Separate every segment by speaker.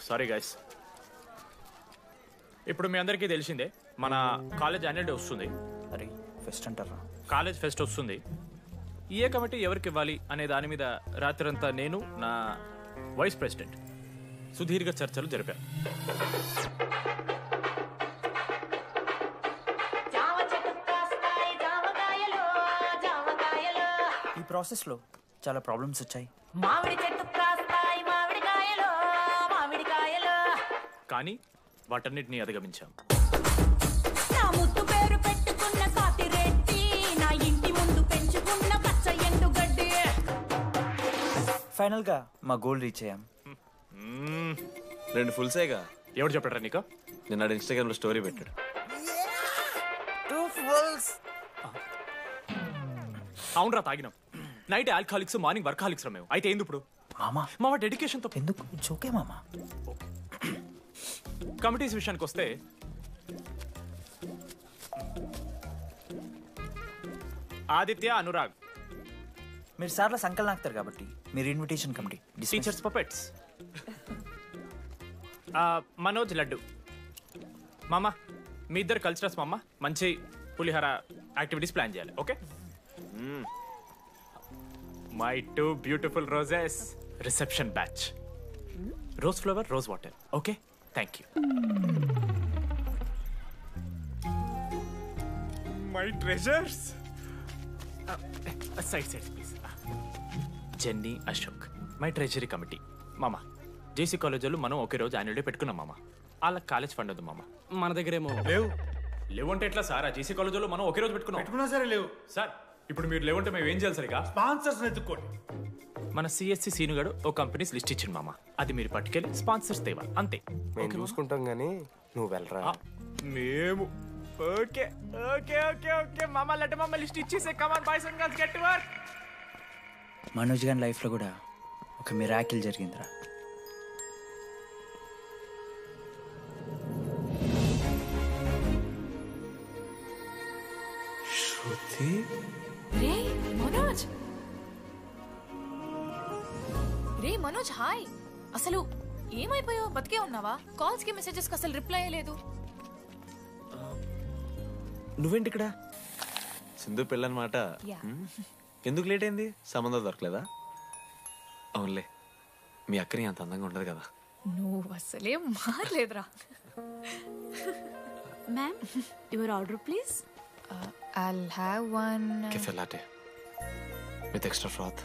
Speaker 1: Sorry guys. ఇప్పుడు మీ అందరికీ తెలిసిందే మన కాలేజ్ యాన్యువల్ డే వస్తుంది.
Speaker 2: అరే ఫెస్ట్ అంటారా?
Speaker 1: కాలేజ్ ఫెస్ట్ వస్తుంది. ఏ కమిటీ ఎవరికి ఇవ్వాలి అనే దాని మీద రాత్రంతా నేను నా వైస్ ప్రెసిడెంట్ సుదీర్ఘ చర్చలు జరిపాను.
Speaker 2: ఈ ప్రాసెస్లో చాలా ప్రాబ్లమ్స్ వచ్చాయి.
Speaker 1: కానీ వాటన్నిటిని అధిగమించాం.
Speaker 2: ఫైనల్ గా మా గోల్ రీచ్ అయ్యాం.
Speaker 3: 2 ఫుల్సేగా.
Speaker 1: ఎవరు చెప్పారా నీకు?
Speaker 3: నిన్న ఇన్స్టాగ్రామ్ లో స్టోరీ పెట్టాడు.
Speaker 2: 2 ఫుల్స్.
Speaker 1: అవునరా, తాగినాం. నైట్ ఆల్కహాలిక్స్, మార్నింగ్ వర్కాలిక్స్ రా మేము. అయితే ఏంది ఇప్పుడు? మామ డెడికేషన్ తో
Speaker 2: ఎందుకు ఓకే మామా.
Speaker 1: కమిటీస్ విషయానికి వస్తే ఆదిత్య, అనురాగ్
Speaker 2: మీరు సార్ల సంకల్ నాకుతారు కాబట్టి మీరు invitation committee.
Speaker 1: Teachers puppets. Manoj, laddu. మామ మీ ఇద్దరు కల్చరల్స్ మామ. మంచి పులిహార యాక్టివిటీస్ ప్లాన్ చేయాలి. Okay? My 2 beautiful roses. Reception batch. Rose flower, rose water. Okay, thank you. My treasures. Side please. Jenny, Ashok my treasury committee. మామ జేసీ కాలేజ్ వాళ్ళు మనం ఒకే రోజు యాన్యువల్ డే పెట్టుకున్నాం మామ. వాళ్ళకి కాలేజ్ ఫండ్ ఉంది మామ. మన దగ్గర ఏమో లేవు అంటే ఎట్లా సార్? ఆ జేసీ కాలేజ్ వాళ్ళు మనం ఒకే రోజు పెట్టుకున్నా
Speaker 4: సరే లేవు
Speaker 1: సార్. ఇప్పుడు మీరు లేవంటే మేము ఏం చేయాలి సరిగా?
Speaker 4: స్పాన్సర్స్ ఎత్తుక్కోండి.
Speaker 1: మన సిఎస్సి సీనుగాడు ఓ కంపెనీస్ లిస్ట్ ఇచ్చింది మామ. అది మీరు పట్టుకెళ్ళి స్పాన్సర్స్ తేవాలి అంతే.
Speaker 5: మేము చూసుకుంటాం గానీ నువ్వు వెళ్ళరా.
Speaker 1: మేము ఓకే ఓకే ఓకే ఓకే మామ. లడ్డు మామ లిస్ట్ ఇచ్చేసే. Come on boys and girls, get to work.
Speaker 2: Manoj గారి లైఫ్లో కూడా ఒక మిరాకిల్ జరిగిందిరా.
Speaker 5: శృతి.
Speaker 6: రే మనోజ్, హాయ్. అసలు ఏమైపోయావు? బతికే ఉన్నావా? కాల్స్ కి మెసేజెస్ కి అసలు రిప్లై అయ్యలేదు.
Speaker 3: నువ్వేంటి ఇక్కడ? సింధు పెళ్ళనమాట. ఎందుకు లేట్ అయింది? సంబంధం దొరకలేదా? అవునులే, మీ అక్కని అంత అందంగా ఉండదు కదా.
Speaker 6: నువ్వు అసలే మారలేదురా.
Speaker 7: Ma'am, your order please.
Speaker 6: I'll have one
Speaker 3: cafe latte with extra froth.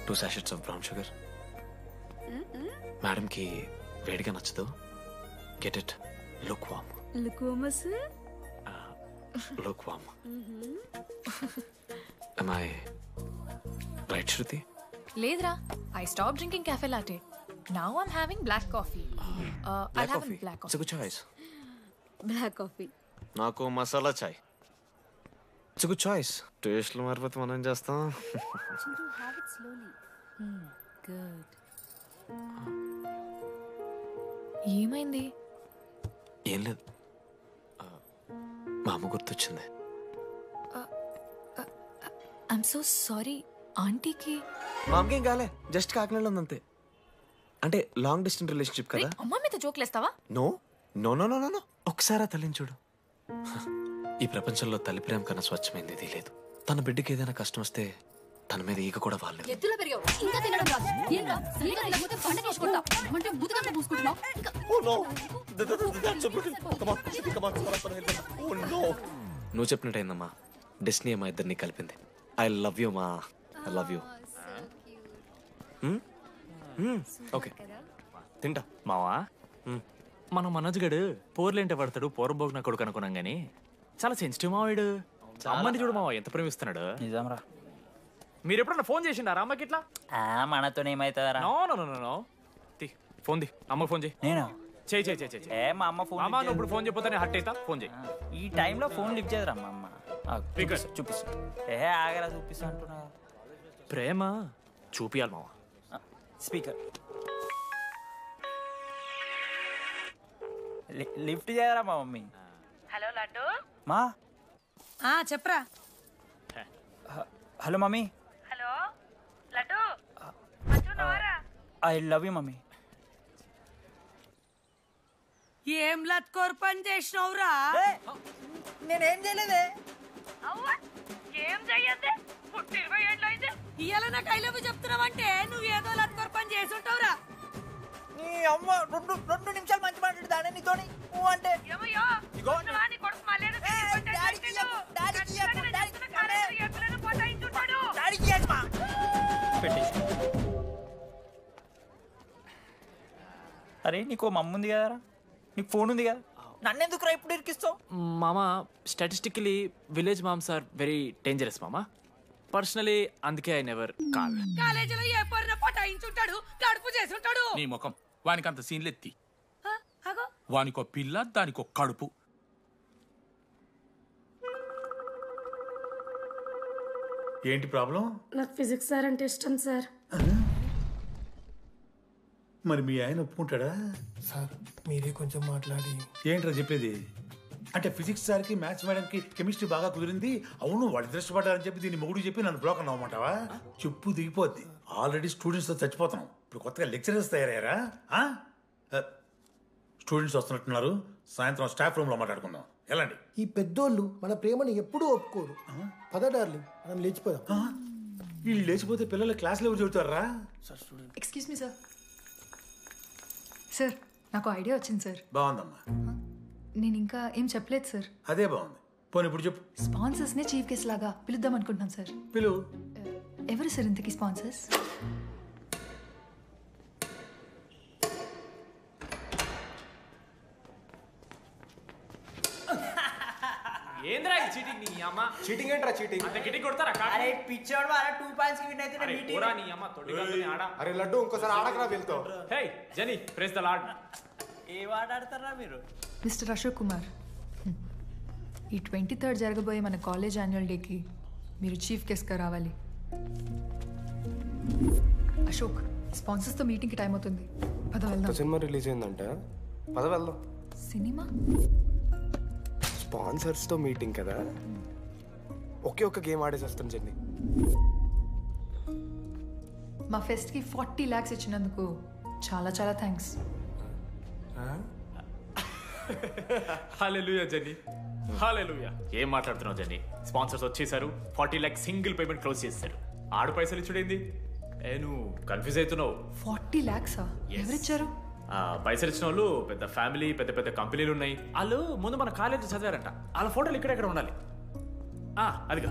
Speaker 3: 2 sachets of brown sugar. Madam కి వేడిగా నచ్చదు. Get it lukewarm.
Speaker 7: Lukewarm, sir?
Speaker 3: Lukewarm. Am I right, Shruti?
Speaker 6: లేదురా, I stopped drinking cafe latte. Now I'm having black coffee.
Speaker 3: Black
Speaker 6: I'll have
Speaker 3: coffee.
Speaker 6: black
Speaker 3: It's
Speaker 6: coffee.
Speaker 3: a good choice.
Speaker 7: Black coffee.
Speaker 3: నాకు మసాలా చాయ్. It's a good choice. టేస్ట్లు మారిపోతే మనం ఏం చేస్తాం?
Speaker 7: Chintu, have it slowly. Good.
Speaker 6: ఏమైంది?
Speaker 3: ఏం లేదు, మా అమ్మ గుర్తొచ్చింది.
Speaker 6: I'm so sorry. ఆంటీకి
Speaker 3: మా అమ్మకి ఏం కాలే, జస్ట్ కాకినాడలో ఉందంతే. అంటే లాంగ్ డిస్టెన్స్ రిలేషన్షిప్ కదా.
Speaker 6: అమ్మ మీద జోక్లేస్తావా?
Speaker 3: No no no no no. ఒకసారి ఆ తల్లిని చూడు. ఈ ప్రపంచంలో తల్లి ప్రేమ కన్నా స్వచ్ఛమైంది ఇది లేదు. తన బిడ్డకి ఏదైనా కష్టం వస్తే తన మీద ఈగ కూడా వాళ్ళలేదు.
Speaker 7: ఎత్తులో పెరిగావు, ఇంకా తినడం రాదు. ఏంట్రా సరిగా తినకపోతే పంట చేసుకుంటా అంటే బుద్ధకంటే పూసుకుంటున్నావు.
Speaker 3: నువ్వు చెప్పినట్టయిందమ్మా, డెస్టినీ మా ఇద్దరిని కలిపింది. ఐ లవ్ యూ మా, ఐ లవ్ యూ. ఓకే తింటా.
Speaker 1: మావా మనం మనోజ్ గడు పోర్లేంటే పడతాడు, పోరబోగు నా కొడుకు అనుకున్నాం గానీ చాలా సెన్సిటివ్ మావాడు. అమ్మని చూడు మావా ఎంత ప్రేమిస్తున్నాడు.
Speaker 2: నిజంరా.
Speaker 1: మీరు ఎప్పుడన్నా ఫోన్ చేసిండారా అమ్మకి ఇట్లా?
Speaker 2: మనతో ఏమైతుందరా?
Speaker 1: No no no no. Phone ది, అమ్మకి ఫోన్ చేయి.
Speaker 2: నేను
Speaker 1: చేయి చేయి చేయి.
Speaker 2: మా అమ్మ ఫోన్.
Speaker 1: అమ్మ నువ్వు ఇప్పుడు ఫోన్ చెప్పితే హట్ అవుతా. ఫోన్ చేయి.
Speaker 2: ఈ టైంలో ఫోన్ లిఫ్ట్ చేయదురా మా అమ్మ. చూపిస్తా. ఆగరా చూపిస్తా అంటున్నా.
Speaker 1: ప్రేమ చూపియాలి మావా.
Speaker 2: స్పీకర్ లిఫ్ట్ చేయరా మా మమ్మీ.
Speaker 8: హలో లడ్డు.
Speaker 2: మా
Speaker 8: చెప్పరా.
Speaker 2: Hello mummy.
Speaker 8: Hello laddu.
Speaker 2: I love you mummy.
Speaker 4: ఏం లత్కోర్ పని చేసినవురా?
Speaker 2: నేనేం చేయలేదే.
Speaker 4: ఏం చెయ్యద్దే? పుట్టి 20 ఏళ్ళైంది. ఇయ్యాల నాకు ఐ లవ్ యూ చెప్తున్నావంటే నువ్వేదో లత్కోర్ పని చేసి ఉంటావురా.
Speaker 2: నీ అమ్మ రెండు నిమిషాలు మంచి మాట్లాడుతానే నీతోని. నువ్వు అంటే
Speaker 4: ఏమయ్యో నీ కొడుకు మళ్ళీ
Speaker 2: అరే నీకు మమ్మ ఉంది కదరా, నీకు ఫోన్ ఉంది కదా, నన్నెందుకు రా ఇప్పుడు ఇరికిస్తావు?
Speaker 1: మామా statistically village moms are very dangerous మామా. పర్సనలీ అందుకే ఐ నెవర్ కాల్.
Speaker 4: కాలేజీలో ఏ పొరిన పటాయించుంటాడు, కడుపు చేసి ఉంటాడు.
Speaker 8: నీ ముఖం వానికంత సీన్లెత్తి.
Speaker 4: అగో
Speaker 8: వానికో పిల్ల దానికో కడుపు.
Speaker 9: ఏంటి ప్రాబ్లం?
Speaker 10: నాకు ఫిజిక్స్ సార్ అంటే ఇష్టం సార్.
Speaker 9: మరి మీ ఆయన ఒప్పుకుంటాడా?
Speaker 5: సార్ మీరే కొంచెం మాట్లాడి.
Speaker 9: ఏంట్రా చెప్పేది? అంటే ఫిజిక్స్ సార్కి మ్యాథ్స్ మేడంకి కెమిస్ట్రీ బాగా కుదిరింది, అవును వాళ్ళు ఇష్టపడ్డారని చెప్పి దీన్ని మొగుడు చెప్పి నన్ను బ్లోక్ అన్నమాటవా? చెప్పు దిగిపోద్ది. ఆల్రెడీ స్టూడెంట్స్తో చచ్చిపోతున్నాం, ఇప్పుడు కొత్తగా లెక్చరర్స్ తయారయ్యారా? స్టూడెంట్స్ వస్తున్నట్టున్నారు, సాయంత్రం స్టాఫ్ రూమ్లో మాట్లాడుకుందాం. ఎలాంటి
Speaker 5: ఈ పెద్దోళ్ళు మన ప్రేమను ఎప్పుడూ ఒప్పుకోరు. పద డార్లింగ్ మనం లేచిపోదాం.
Speaker 9: వీళ్ళు లేచిపోతే పిల్లలు క్లాస్లో ఎవరు చెబుతారా?
Speaker 11: Excuse me sir. సార్ నాకు ఐడియా వచ్చింది సార్.
Speaker 9: బాగుందమ్మా.
Speaker 11: నేను ఇంకా ఏం చెప్పలేదు సార్.
Speaker 9: అదే బాగుంది. పోనీ ఇప్పుడు చెప్పు.
Speaker 11: స్పాన్సర్స్నే చీఫ్ గెస్ట్ లాగా పిలుద్దాం అనుకుంటున్నాను సార్.
Speaker 9: పిలువు.
Speaker 11: ఎవరు సార్ ఇంతకీ స్పాన్సర్స్?
Speaker 1: ఏంద్రా చీటింగ్? నీ అమ్మ
Speaker 5: చీటింగ్ ఏంట్రా చీటింగ్?
Speaker 1: అంత గిటి కొడతారా?
Speaker 2: అరే పిచ్చోడు అలా 2 పాయింట్స్ విన్ అయితే
Speaker 1: అరే పోరా నీ అమ్మ తొడిగాల్ని ఆడ.
Speaker 5: అరే లడ్డు ఇంకోసారి ఆడకరా వెళ్తావు.
Speaker 1: హే జని ప్రెస్ ద లార్డ్.
Speaker 2: ఏ వాడాడతారా మీరు?
Speaker 11: మిస్టర్ అశోక్ కుమార్, ఈ 23rd జరగబోయే మన కాలేజ్ యాన్యువల్ డేకి మీరు చీఫ్ గెస్ట్గా రావాలి. అశోక్, స్పాన్సర్స్తో మీటింగ్కి టైం అవుతుంది, పద వెళ్దాం.
Speaker 5: సినిమా రిలీజ్ అయిందంట, పద వెళ్దాం.
Speaker 11: సినిమా?
Speaker 5: స్పాన్సర్స్తో మీటింగ్ కదా, ఒకే ఒక్క గేమ్ ఆడేసి వస్తాం చెంది.
Speaker 11: మా ఫెస్ట్కి 40 lakhs ఇచ్చినందుకు చాలా చాలా థ్యాంక్స్.
Speaker 1: హల్లెలూయా జని, హల్లెలూయా. ఏం మాట్లాడుతున్నావు జని? స్పాన్సర్స్ వచ్చేసారు, 40 lakhs సింగిల్ పేమెంట్ క్లోజ్ చేస్తారు. ఆడు పైసలు ఇచ్చుడేంది? నువ్వు కన్ఫ్యూజ్ అవుతున్నావు.
Speaker 11: 40 lakhs ఎవరిచ్చారు?
Speaker 1: పైసలు ఇచ్చిన వాళ్ళు పెద్ద ఫ్యామిలీ, పెద్ద పెద్ద కంపెనీలు ఉన్నాయి. వాళ్ళు ముందు మన కాలేజ్ చదివారంట, వాళ్ళ ఫోటోలు ఇక్కడెక్కడ ఉండాలి. అదిగా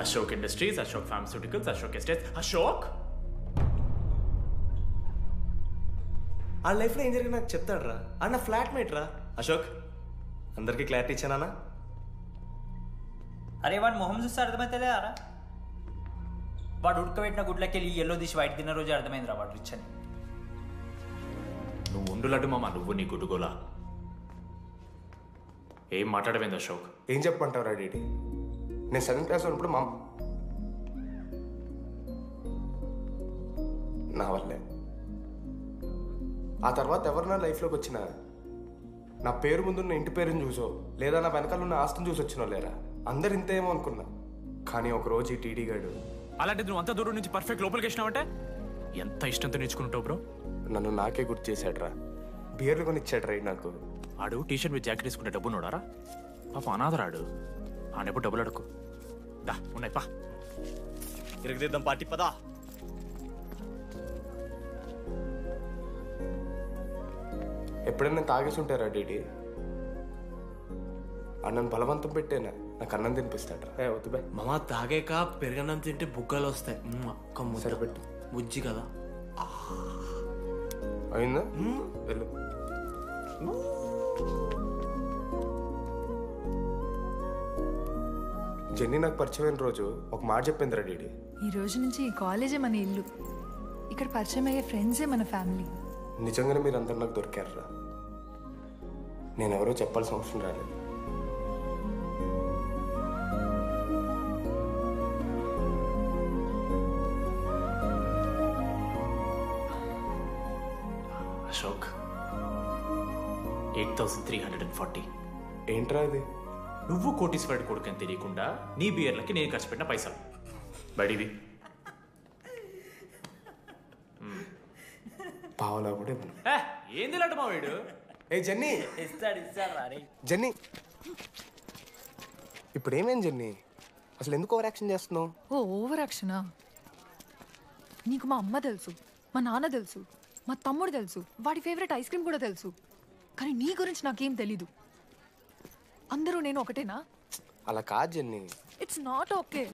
Speaker 1: Ashok industries, Ashok pharmaceuticals, Ashok estates. Ashok
Speaker 5: ఆ లైఫ్లో ఏం జరిగింది నాకు చెప్తాడు రా. అన్న ఫ్లాట్ మేట్ రా అశోక్. అందరికీ క్లారిటీ ఇచ్చానా?
Speaker 2: అరే వాడు మొహం చూస్తే అర్థమైతలేదారా? వాడు ఉడకబెట్టిన గుడ్లకి వెళ్ళి ఎల్లో తీసి వైట్ తిన్న రోజు అర్థమైందిరా వాడు రిచ్ అని.
Speaker 1: నువ్వు ఉండులడ్డు మామ, నువ్వు నీ గుడ్డుగోలా. ఏం మాట్లాడమైంది అశోక్?
Speaker 5: ఏం చెప్పమంటావు రా డీడీ? నేను 7th క్లాస్ ఉన్నప్పుడు నా వల్లే. ఆ తర్వాత ఎవరు నా లైఫ్లోకి వచ్చినా నా పేరు ముందున్న ఇంటి పేరుని చూసో లేదా నా వెనకాల ఉన్న ఆస్తిని చూసి వచ్చినో లేరా, అందరు ఇంతేమో అనుకున్నా. కానీ ఒకరోజు ఈ టీడీ గాడు.
Speaker 1: అలాంటిది నువ్వు అంత దూరం నుంచి పర్ఫెక్ట్ లోపలికి వచ్చినావంటే ఎంత ఇష్టంతో నేర్చుకుంటావు బ్రో.
Speaker 5: నన్ను నాకే గుర్తు చేశాడు రా, బియర్లు కొని ఇచ్చాడు రా నాకు.
Speaker 1: ఆడు టీషర్ట్ మీద జాకెట్ వేసుకుంటే డబ్బు నోడారా? పాప అనాథరాడు, ఆడెప్పుడు డబ్బులు అడుకు. దా ఉన్నాయి పా,
Speaker 3: ఇరగదిద్దాం పార్టీ పదా.
Speaker 5: ఎప్పుడైనా తాగేసి ఉంటారా డీడీ? అన్నను బలవంతం పెట్టేనా నాకు అన్నం తినిపిస్తాడు రా. వద్దు బాయ్
Speaker 3: మామ, తాగాక పెరగన్నం తింటే బుగ్గలు వస్తాయి.
Speaker 5: సరిపెట్టు.
Speaker 3: బుజ్జి కదా.
Speaker 5: అయిందా? వెళ్ళు. జెన్నీ నాకు పరిచయమైన రోజు ఒక మాట చెప్పిందిరా డీడీ.
Speaker 11: ఈ రోజు నుంచి ఈ కాలేజే మన ఇల్లు, ఇక్కడ పరిచయం అయ్యే ఫ్రెండ్సే మన ఫ్యామిలీ.
Speaker 5: నిజంగానే మీరు అందరు నాకు దొరికారురా. నేను ఎవరో చెప్పాల్సిన అవసరం రాలేదు.
Speaker 1: అశోక్ 8340.
Speaker 5: ఏంట్రా ఇది?
Speaker 1: నువ్వు కోటీశ్వరుడు కొడుకు అని తెలియకుండా నీ బియర్లకి నేను ఖర్చు పెట్టిన పైసలు బడివి.
Speaker 5: పావలా కూడా ఇవ్వను.
Speaker 1: ఏంది లడ్డు మా వీడు?
Speaker 5: ఏ జెన్నీ,
Speaker 2: ఇస్తాడు రా రే.
Speaker 5: జెన్నీ, ఇప్పుడు ఏమేం జెన్నీ? అసలు ఎందుకు ఓవర్ యాక్షన్ చేస్తున్నావు?
Speaker 11: ఓ ఓవర్ యాక్షనా? నీకు మా అమ్మ తెలుసు, మా నాన్న తెలుసు, మా తమ్ముడు తెలుసు, వాడి ఫేవరెట్ ఐస్ క్రీమ్ కూడా తెలుసు. కానీ నీ గురించి నాకేం తెలీదు. అందరూ నేను ఒకటేనా?
Speaker 5: అలా కాదు జెన్నీ.
Speaker 11: It's not okay.